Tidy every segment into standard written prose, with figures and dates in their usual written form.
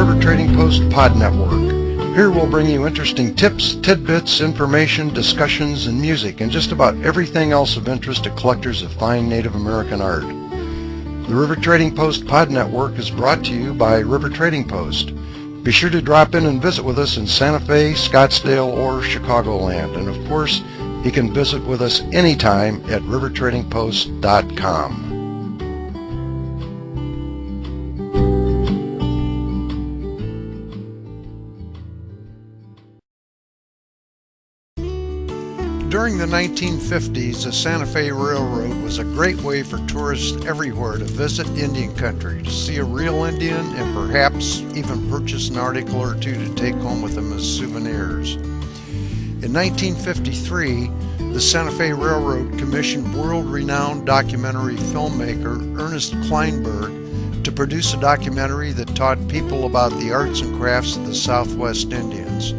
River Trading Post Pod Network. Here we'll bring you interesting tips, tidbits, information, discussions, and music, and just about everything else of interest to collectors of fine Native American art. The River Trading Post Pod Network is brought to you by River Trading Post. Be sure to drop in and visit with us in Santa Fe, Scottsdale, or Chicagoland. And of course, you can visit with us anytime at rivertradingpost.com. During the 1950s, the Santa Fe Railroad was a great way for tourists everywhere to visit Indian country, to see a real Indian, and perhaps even purchase an article or two to take home with them as souvenirs. In 1953, the Santa Fe Railroad commissioned world-renowned documentary filmmaker Ernest Kleinberg to produce a documentary that taught people about the arts and crafts of the Southwest Indians.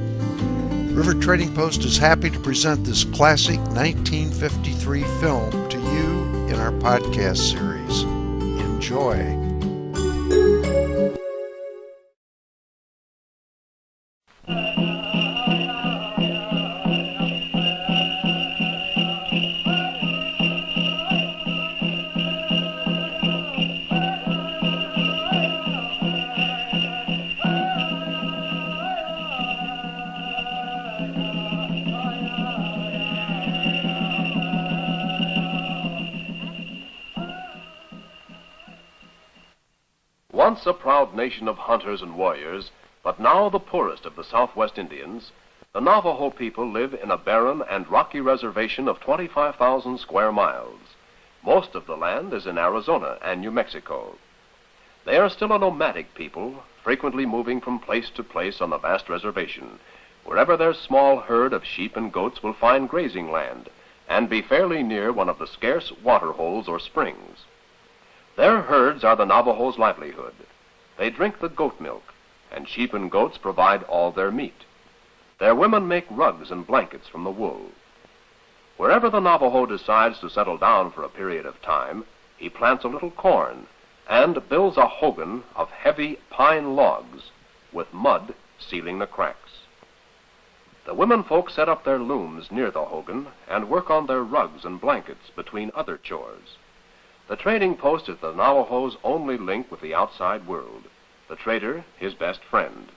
River Trading Post is happy to present this classic 1953 film to you in our podcast series. Enjoy. Once a proud nation of hunters and warriors, but now the poorest of the Southwest Indians, the Navajo people live in a barren and rocky reservation of 25,000 square miles. Most of the land is in Arizona and New Mexico. They are still a nomadic people, frequently moving from place to place on the vast reservation, wherever their small herd of sheep and goats will find grazing land and be fairly near one of the scarce water holes or springs. Their herds are the Navajo's livelihood. They drink the goat milk, and sheep and goats provide all their meat. Their women make rugs and blankets from the wool. Wherever the Navajo decides to settle down for a period of time, he plants a little corn and builds a hogan of heavy pine logs with mud sealing the cracks. The women folk set up their looms near the hogan and work on their rugs and blankets between other chores. The trading post is the Navajo's only link with the outside world, the trader his best friend.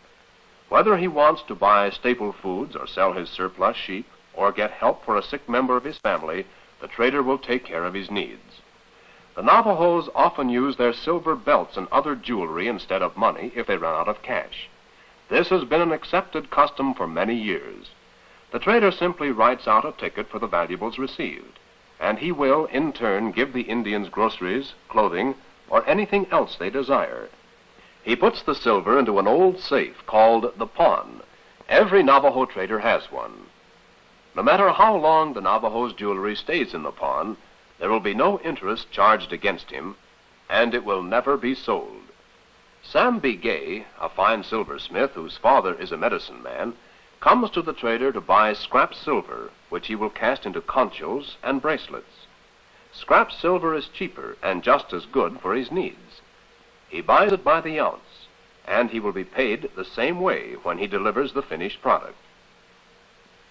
Whether he wants to buy staple foods or sell his surplus sheep or get help for a sick member of his family, the trader will take care of his needs. The Navajos often use their silver belts and other jewelry instead of money if they run out of cash. This has been an accepted custom for many years. The trader simply writes out a ticket for the valuables received, and he will, in turn, give the Indians groceries, clothing, or anything else they desire. He puts the silver into an old safe called the pawn. Every Navajo trader has one. No matter how long the Navajo's jewelry stays in the pawn, there will be no interest charged against him, and it will never be sold. Sam B. Gay, a fine silversmith whose father is a medicine man, comes to the trader to buy scrap silver, which he will cast into conchos and bracelets. Scrap silver is cheaper and just as good for his needs. He buys it by the ounce, and he will be paid the same way when he delivers the finished product.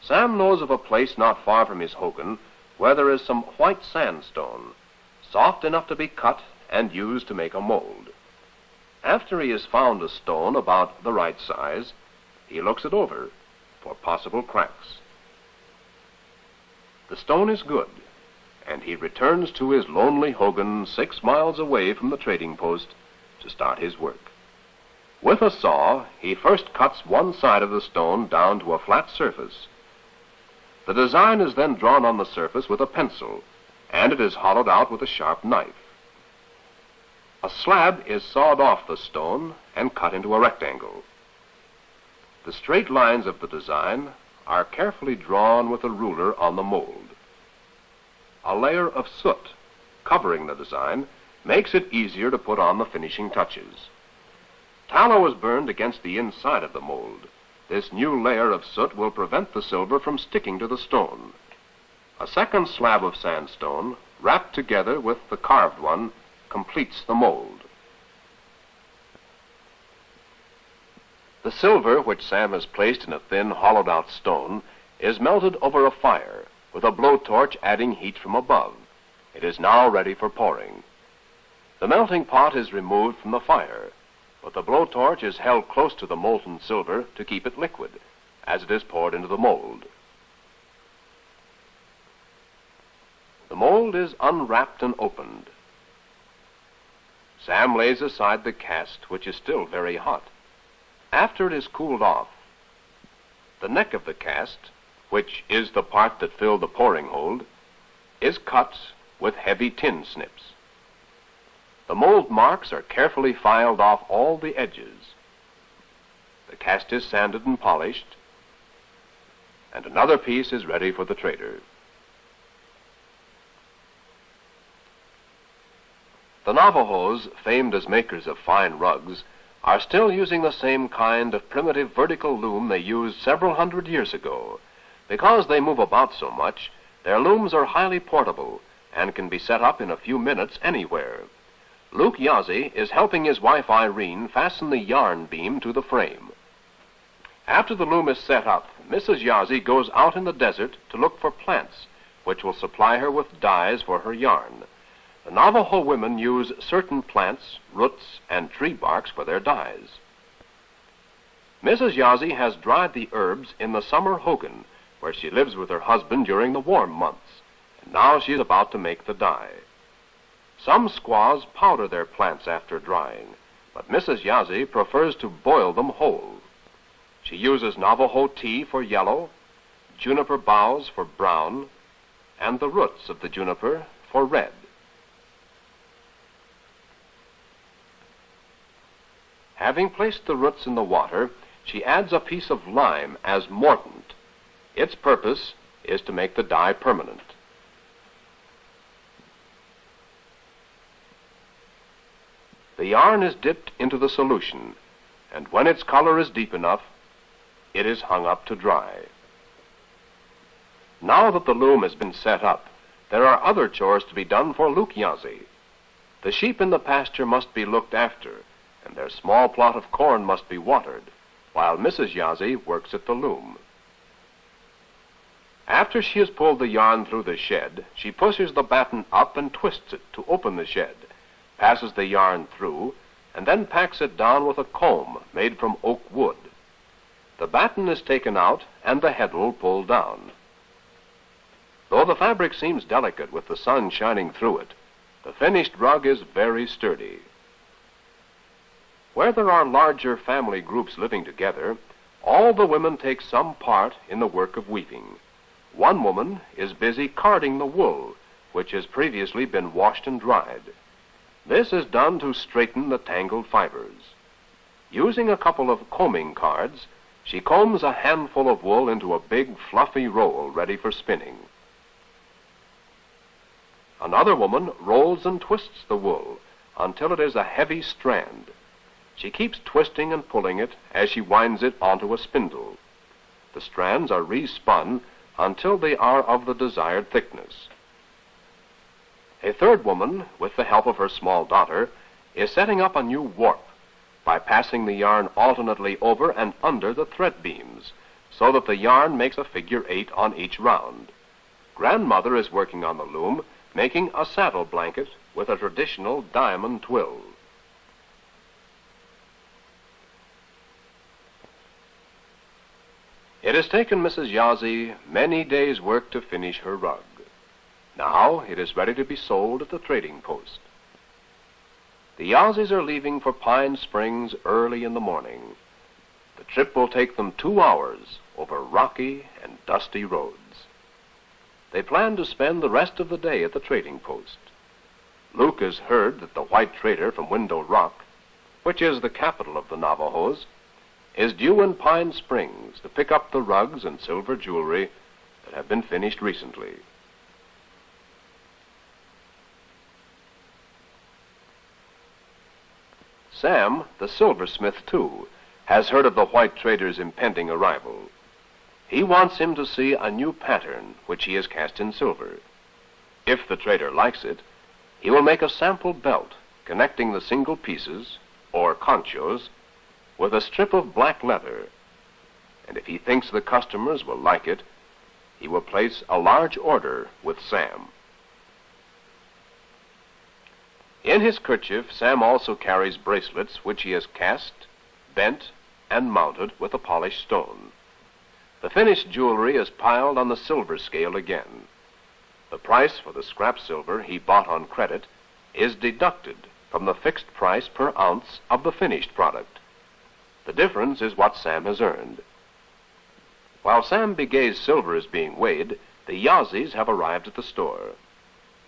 Sam knows of a place not far from his hogan where there is some white sandstone, soft enough to be cut and used to make a mold. After he has found a stone about the right size, he looks it over for possible cracks. The stone is good, and he returns to his lonely hogan 6 miles away from the trading post to start his work. With a saw, he first cuts one side of the stone down to a flat surface. The design is then drawn on the surface with a pencil, and it is hollowed out with a sharp knife. A slab is sawed off the stone and cut into a rectangle. The straight lines of the design are carefully drawn with a ruler on the mold. A layer of soot covering the design makes it easier to put on the finishing touches. Tallow is burned against the inside of the mold. This new layer of soot will prevent the silver from sticking to the stone. A second slab of sandstone, wrapped together with the carved one, completes the mold. The silver, which Sam has placed in a thin, hollowed-out stone, is melted over a fire, with a blowtorch adding heat from above. It is now ready for pouring. The melting pot is removed from the fire, but the blowtorch is held close to the molten silver to keep it liquid, as it is poured into the mold. The mold is unwrapped and opened. Sam lays aside the cast, which is still very hot. After it is cooled off, the neck of the cast, which is the part that filled the pouring hold, is cut with heavy tin snips. The mold marks are carefully filed off all the edges. The cast is sanded and polished, and another piece is ready for the trader. The Navajos, famed as makers of fine rugs, are still using the same kind of primitive vertical loom they used several hundred years ago. Because they move about so much, their looms are highly portable and can be set up in a few minutes anywhere. Luke Yazzie is helping his wife Irene fasten the yarn beam to the frame. After the loom is set up, Mrs. Yazzie goes out in the desert to look for plants, which will supply her with dyes for her yarn. The Navajo women use certain plants, roots, and tree barks for their dyes. Mrs. Yazzie has dried the herbs in the summer hogan, where she lives with her husband during the warm months, and now she is about to make the dye. Some squaws powder their plants after drying, but Mrs. Yazzie prefers to boil them whole. She uses Navajo tea for yellow, juniper boughs for brown, and the roots of the juniper for red. Having placed the roots in the water, she adds a piece of lime as mordant. Its purpose is to make the dye permanent. The yarn is dipped into the solution, and when its color is deep enough, it is hung up to dry. Now that the loom has been set up, there are other chores to be done for Luke Yazzie. The sheep in the pasture must be looked after, and their small plot of corn must be watered, while Mrs. Yazzie works at the loom. After she has pulled the yarn through the shed, she pushes the batten up and twists it to open the shed, passes the yarn through, and then packs it down with a comb made from oak wood. The batten is taken out and the heddle pulled down. Though the fabric seems delicate with the sun shining through it, the finished rug is very sturdy. Where there are larger family groups living together, all the women take some part in the work of weaving. One woman is busy carding the wool, which has previously been washed and dried. This is done to straighten the tangled fibers. Using a couple of combing cards, she combs a handful of wool into a big fluffy roll ready for spinning. Another woman rolls and twists the wool until it is a heavy strand. She keeps twisting and pulling it as she winds it onto a spindle. The strands are re-spun until they are of the desired thickness. A third woman, with the help of her small daughter, is setting up a new warp by passing the yarn alternately over and under the thread beams, so that the yarn makes a figure 8 on each round. Grandmother is working on the loom, making a saddle blanket with a traditional diamond twill. It has taken Mrs. Yazzie many days' work to finish her rug. Now it is ready to be sold at the trading post. The Yazzies are leaving for Pine Springs early in the morning. The trip will take them 2 hours over rocky and dusty roads. They plan to spend the rest of the day at the trading post. Luke has heard that the white trader from Window Rock, which is the capital of the Navajos, is due in Pine Springs to pick up the rugs and silver jewelry that have been finished recently. Sam, the silversmith, too, has heard of the white trader's impending arrival. He wants him to see a new pattern which he has cast in silver. If the trader likes it, he will make a sample belt connecting the single pieces, or conchos, with a strip of black leather, and if he thinks the customers will like it, he will place a large order with Sam. In his kerchief, Sam also carries bracelets which he has cast, bent, and mounted with a polished stone. The finished jewelry is piled on the silver scale again. The price for the scrap silver he bought on credit is deducted from the fixed price per ounce of the finished product. The difference is what Sam has earned. While Sam Begay's silver is being weighed, the Yazis have arrived at the store.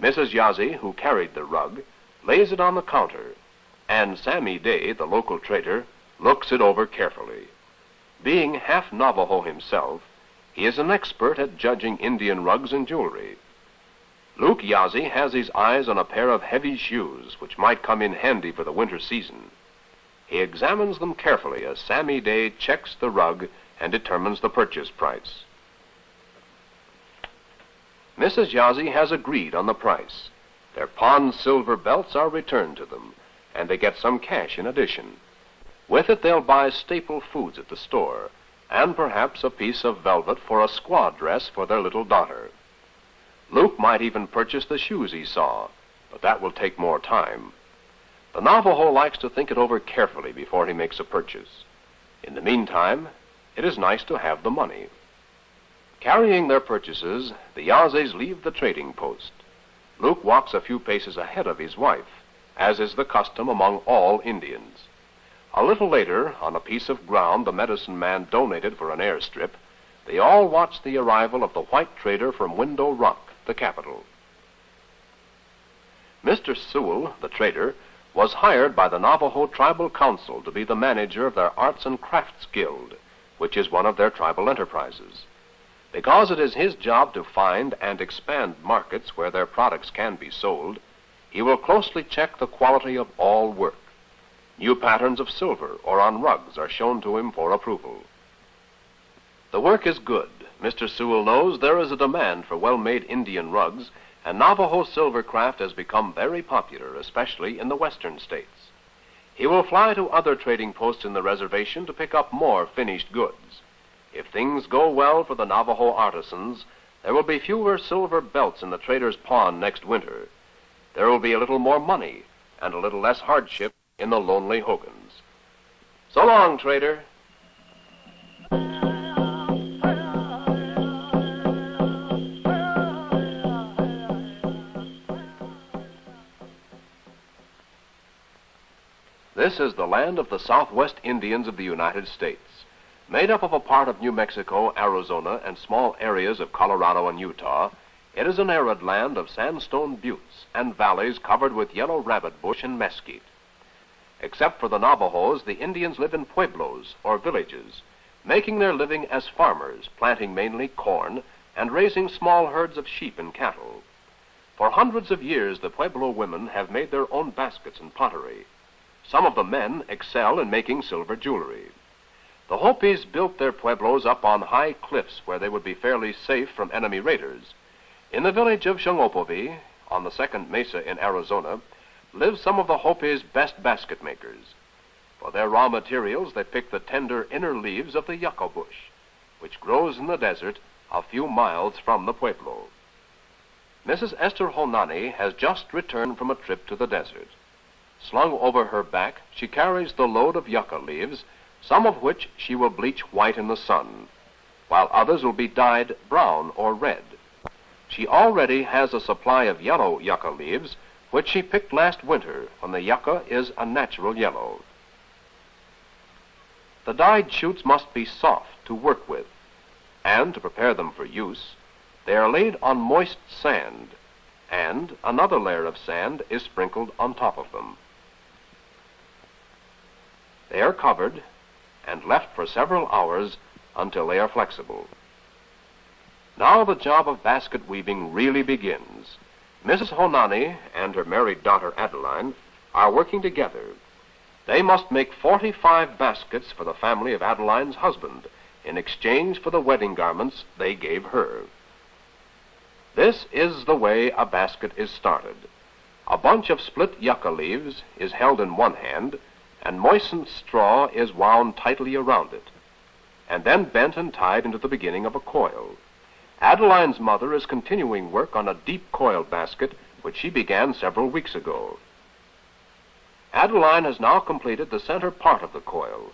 Mrs. Yazi, who carried the rug, lays it on the counter, and Sammy Day, the local trader, looks it over carefully. Being half Navajo himself, he is an expert at judging Indian rugs and jewelry. Luke Yazi has his eyes on a pair of heavy shoes which might come in handy for the winter season. He examines them carefully as Sammy Day checks the rug and determines the purchase price. Mrs. Yazi has agreed on the price. Their pawn silver belts are returned to them, and they get some cash in addition. With it, they'll buy staple foods at the store, and perhaps a piece of velvet for a squaw dress for their little daughter. Luke might even purchase the shoes he saw, but that will take more time. The Navajo likes to think it over carefully before he makes a purchase. In the meantime, it is nice to have the money. Carrying their purchases, the Yazis leave the trading post. Luke walks a few paces ahead of his wife, as is the custom among all Indians. A little later, on a piece of ground the medicine man donated for an airstrip, they all watch the arrival of the white trader from Window Rock, the capital. Mr. Sewell, the trader, was hired by the Navajo Tribal Council to be the manager of their Arts and Crafts Guild, which is one of their tribal enterprises. Because it is his job to find and expand markets where their products can be sold, he will closely check the quality of all work. New patterns of silver or on rugs are shown to him for approval. The work is good. Mr. Sewell knows there is a demand for well-made Indian rugs, and Navajo silver craft has become very popular, especially in the western states. He will fly to other trading posts in the reservation to pick up more finished goods. If things go well for the Navajo artisans, there will be fewer silver belts in the trader's pawn next winter. There will be a little more money and a little less hardship in the lonely Hogans. So long, trader. This is the land of the Southwest Indians of the United States. Made up of a part of New Mexico, Arizona, and small areas of Colorado and Utah, it is an arid land of sandstone buttes and valleys covered with yellow rabbit bush and mesquite. Except for the Navajos, the Indians live in pueblos, or villages, making their living as farmers, planting mainly corn and raising small herds of sheep and cattle. For hundreds of years, the Pueblo women have made their own baskets and pottery. Some of the men excel in making silver jewelry. The Hopis built their pueblos up on high cliffs where they would be fairly safe from enemy raiders. In the village of Shungopovi, on the second mesa in Arizona, live some of the Hopis' best basket makers. For their raw materials, they pick the tender inner leaves of the yucca bush, which grows in the desert a few miles from the pueblo. Mrs. Esther Honani has just returned from a trip to the desert. Slung over her back, she carries the load of yucca leaves, some of which she will bleach white in the sun, while others will be dyed brown or red. She already has a supply of yellow yucca leaves, which she picked last winter when the yucca is a natural yellow. The dyed shoots must be soft to work with, and to prepare them for use, they are laid on moist sand, and another layer of sand is sprinkled on top of them. They are covered and left for several hours until they are flexible. Now the job of basket weaving really begins. Mrs. Honani and her married daughter Adeline are working together. They must make 45 baskets for the family of Adeline's husband in exchange for the wedding garments they gave her. This is the way a basket is started. A bunch of split yucca leaves is held in one hand, and moistened straw is wound tightly around it, and then bent and tied into the beginning of a coil. Adeline's mother is continuing work on a deep coil basket which she began several weeks ago. Adeline has now completed the center part of the coil.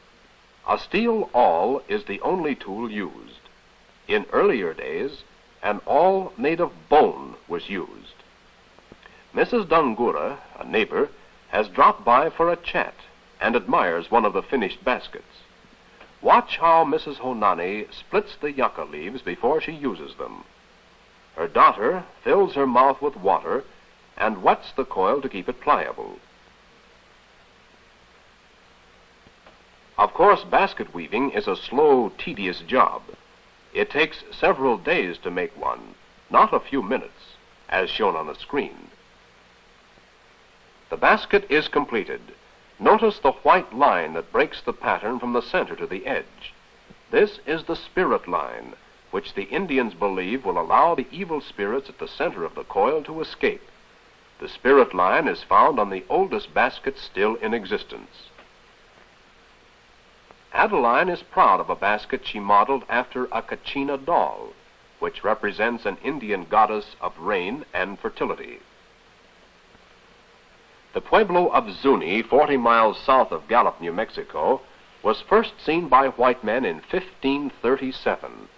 A steel awl is the only tool used. In earlier days, an awl made of bone was used. Mrs. Dungura, a neighbor, has dropped by for a chat and admires one of the finished baskets. Watch how Mrs. Honani splits the yucca leaves before she uses them. Her daughter fills her mouth with water and wets the coil to keep it pliable. Of course, basket weaving is a slow, tedious job. It takes several days to make one, not a few minutes, as shown on the screen. The basket is completed. Notice the white line that breaks the pattern from the center to the edge. This is the spirit line, which the Indians believe will allow the evil spirits at the center of the coil to escape. The spirit line is found on the oldest basket still in existence. Adeline is proud of a basket she modeled after a Kachina doll, which represents an Indian goddess of rain and fertility. The pueblo of Zuni, 40 miles south of Gallup, New Mexico, was first seen by white men in 1537.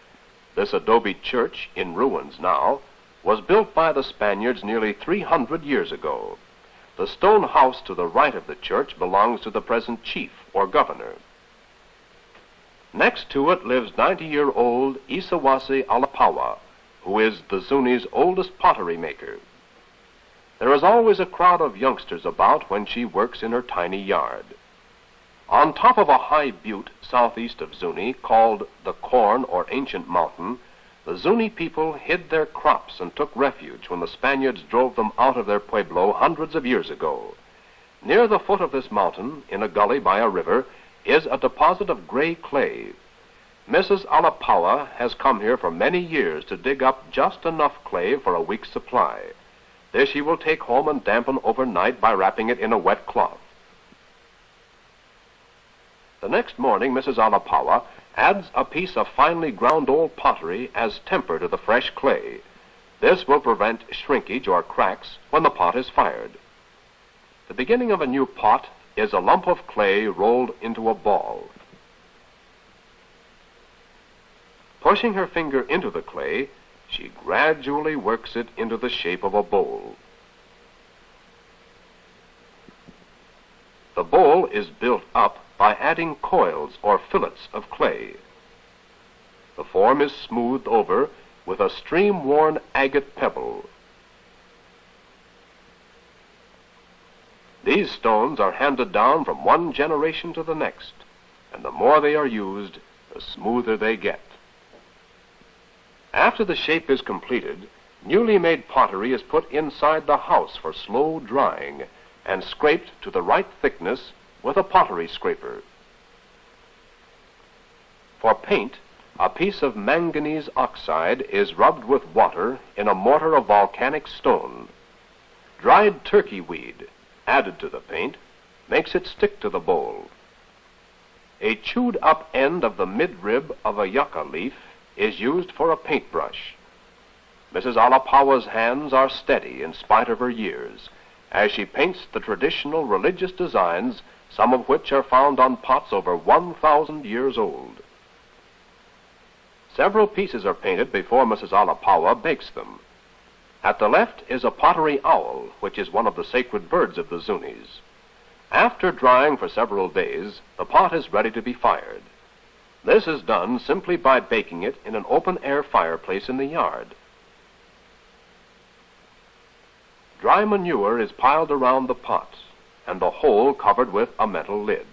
This adobe church, in ruins now, was built by the Spaniards nearly 300 years ago. The stone house to the right of the church belongs to the present chief or governor. Next to it lives 90-year-old Isawasi Alapawa, who is the Zuni's oldest pottery maker. There is always a crowd of youngsters about when she works in her tiny yard. On top of a high butte southeast of Zuni, called the Corn or Ancient Mountain, the Zuni people hid their crops and took refuge when the Spaniards drove them out of their pueblo hundreds of years ago. Near the foot of this mountain, in a gully by a river, is a deposit of gray clay. Mrs. Alapawa has come here for many years to dig up just enough clay for a week's supply. This she will take home and dampen overnight by wrapping it in a wet cloth. The next morning, Mrs. Alapawa adds a piece of finely ground old pottery as temper to the fresh clay. This will prevent shrinkage or cracks when the pot is fired. The beginning of a new pot is a lump of clay rolled into a ball. Pushing her finger into the clay, she gradually works it into the shape of a bowl. The bowl is built up by adding coils or fillets of clay. The form is smoothed over with a stream-worn agate pebble. These stones are handed down from one generation to the next, and the more they are used, the smoother they get. After the shape is completed, newly made pottery is put inside the house for slow drying and scraped to the right thickness with a pottery scraper. For paint, a piece of manganese oxide is rubbed with water in a mortar of volcanic stone. Dried turkey weed, added to the paint, makes it stick to the bowl. A chewed up end of the midrib of a yucca leaf is used for a paintbrush. Mrs. Alapawa's hands are steady in spite of her years, as she paints the traditional religious designs, some of which are found on pots over 1,000 years old. Several pieces are painted before Mrs. Alapawa bakes them. At the left is a pottery owl, which is one of the sacred birds of the Zunis. After drying for several days, the pot is ready to be fired. This is done simply by baking it in an open-air fireplace in the yard. Dry manure is piled around the pot, and the whole covered with a metal lid.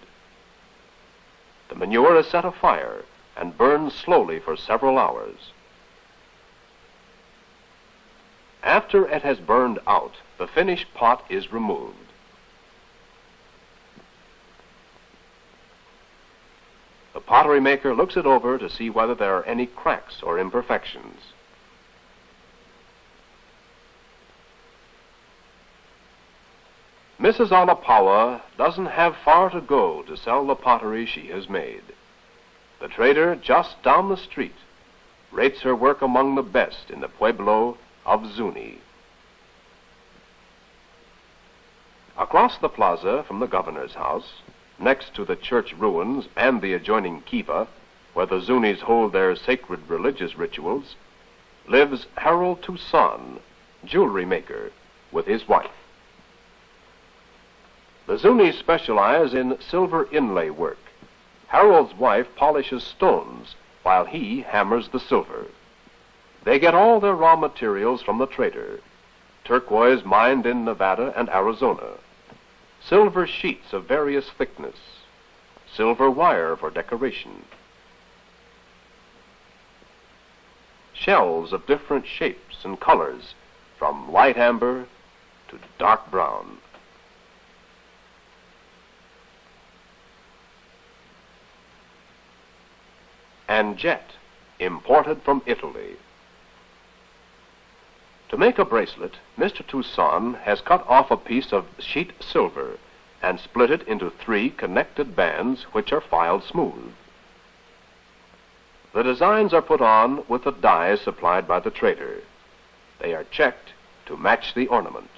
The manure is set afire and burns slowly for several hours. After it has burned out, the finished pot is removed. The pottery maker looks it over to see whether there are any cracks or imperfections. Mrs. Alapawa doesn't have far to go to sell the pottery she has made. The trader just down the street rates her work among the best in the pueblo of Zuni. Across the plaza from the governor's house, next to the church ruins and the adjoining kiva, where the Zunis hold their sacred religious rituals, lives Harold Toussaint, jewelry maker, with his wife. The Zunis specialize in silver inlay work. Harold's wife polishes stones while he hammers the silver. They get all their raw materials from the trader: turquoise mined in Nevada and Arizona, silver sheets of various thickness, silver wire for decoration, shells of different shapes and colors, from light amber to dark brown. And jet, imported from Italy. To make a bracelet, Mr. Toussaint has cut off a piece of sheet silver and split it into 3 connected bands which are filed smooth. The designs are put on with the dies supplied by the trader. They are checked to match the ornament.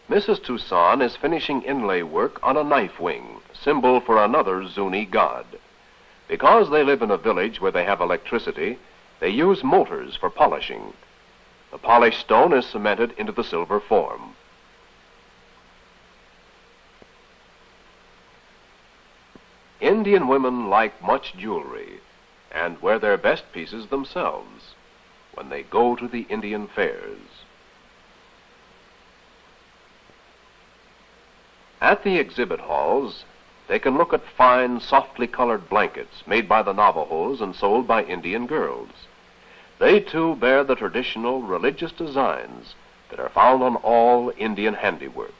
Mrs. Toussaint is finishing inlay work on a knife wing, symbol for another Zuni god. Because they live in a village where they have electricity, they use motors for polishing. The polished stone is cemented into the silver form. Indian women like much jewelry and wear their best pieces themselves when they go to the Indian fairs. At the exhibit halls, they can look at fine, softly colored blankets made by the Navajos and sold by Indian girls. They, too, bear the traditional religious designs that are found on all Indian handiwork.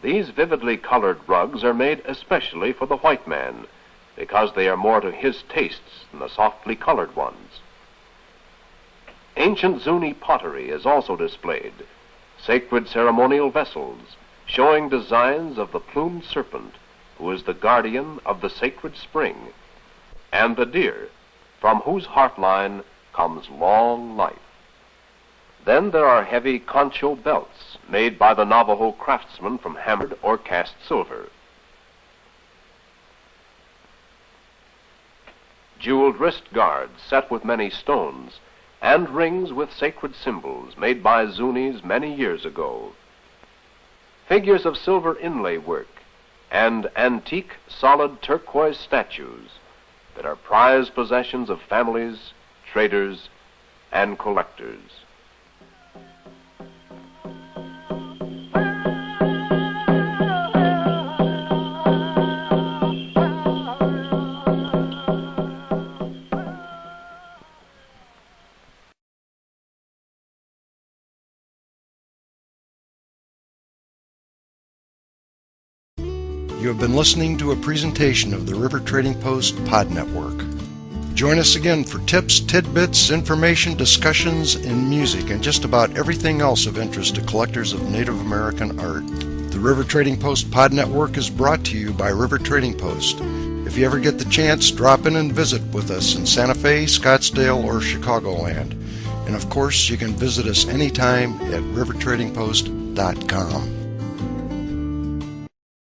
These vividly colored rugs are made especially for the white man, because they are more to his tastes than the softly colored ones. Ancient Zuni pottery is also displayed, sacred ceremonial vessels, showing designs of the plumed serpent, who is the guardian of the sacred spring, and the deer, from whose heartline comes long life. Then there are heavy concho belts made by the Navajo craftsmen from hammered or cast silver. Jeweled wrist guards set with many stones, and rings with sacred symbols made by Zunis many years ago. Figures of silver inlay work, and antique solid turquoise statues that are prized possessions of families, traders, and collectors. You have been listening to a presentation of the River Trading Post Pod Network. Join us again for tips, tidbits, information, discussions, and music, and just about everything else of interest to collectors of Native American art. The River Trading Post Pod Network is brought to you by River Trading Post. If you ever get the chance, drop in and visit with us in Santa Fe, Scottsdale, or Chicagoland. And of course, you can visit us anytime at rivertradingpost.com.